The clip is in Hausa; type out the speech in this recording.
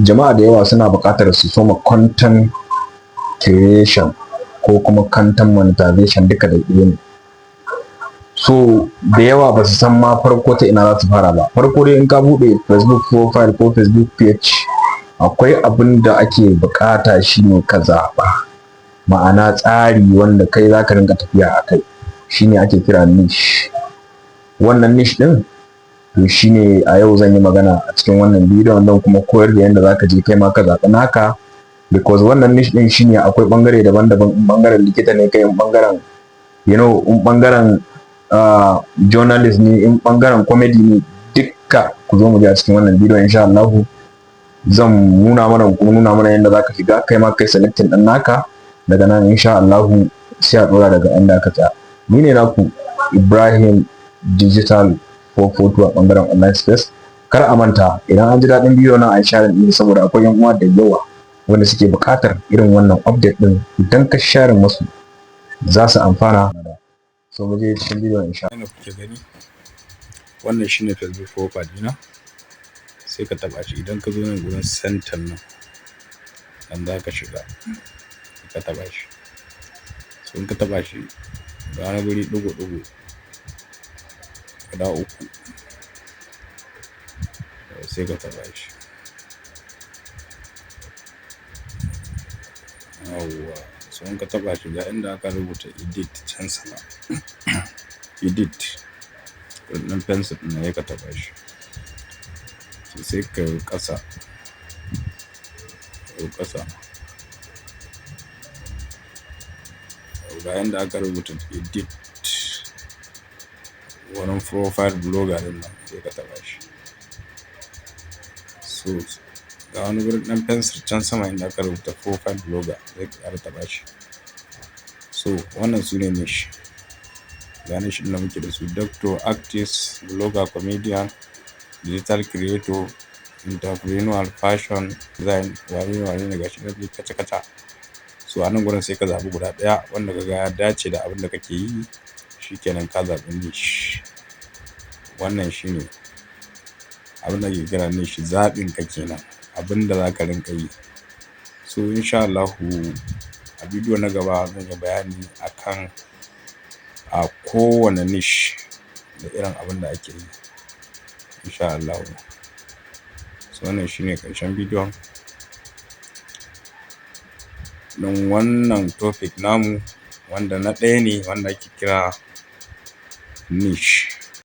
Jama'a da yawa suna buƙatar su soma content creation ko kuma content monetization duka da ɗaya ne. So da yawa ba su san ma farko ta ina za su fara ba. Farko dai in ka buɗe Facebook profile ko Facebook page, akwai abin da ake buƙata shine ka zaɓa, ma'ana tsari wanda kai za ka ringa tafiya a kai, shine ake kira niche. Wannan niche ɗin to shine a yau zan yi magana a cikin wannan bidiyon, don kuma koyar da yadda za ka je kai ma ka zaɓi naka, because wannan niche ɗin shine akwai ɓangare daban-daban. In ɓangaren likita ne kai, in ɓangaren in ɓangaren journalist ne, in ɓangaren comedy ne, dukka ku zo mu je a cikin wannan bidiyon insha Allahu. Zan nuna mana yadda za ka shiga kai ma kai selecting ɗin naka, daga nan insha Allahu sai a ɗora daga inda aka tsaya. Ni ne naku Ibrahim Digital 442 a ɓangaren online space. Kar a manta, idan an ji daɗin bidiyo na a share ɗin, saboda akwai yan uwa da yawa wanda suke buƙatar irin wannan update ɗin. Idan ka share musu za su amfana. So mu je cikin bidiyon insha Allah. Kuke gani wannan shine Facebook profile ɗina, sai ka taɓa shi. Idan ka zo nan gurin center nan za ka shiga, ka taɓa shi. So in ka taɓa shi, ga wani guri ɗigo-ɗigo guda 3, sai ka taɓa shi. Yawwa, so in ka taɓa shi ga inda aka rubuta edit can sama, edit wannan pencil ɗin ne, ka taɓa shi. Sai ka yi ƙasa, ga inda aka rubuta edit wannan profile blogger ɗin nan, sai ka taɓa shi. So ga wani gurin ɗan pencil can sama inda aka rubuta profile blogger, sai ka ƙara taɓa shi. So wannan su ne niche. Ga niche ɗin da muke da su: doctor, artist, blogger, comedian, digital creator, entrepreneur, fashion design, wani ne gashi nan dai kaca-kaca. So a nan gurin sai ka zaɓi guda ɗaya wanda ka ga ya dace da abin da kake yi, shikenan ka zaɓi niche. Wannan shine abin da ake kira niche, zaɓin ka kenan, abin da za ka rinka yi. So insha Allahu a bidiyo na gaba zan yi bayani akan a kowane niche da irin abin da ake yi insha Allahu. So wannan shine ƙarshen bidiyon don wannan topic namu, wanda na ɗaya ne wanda ake kira niche.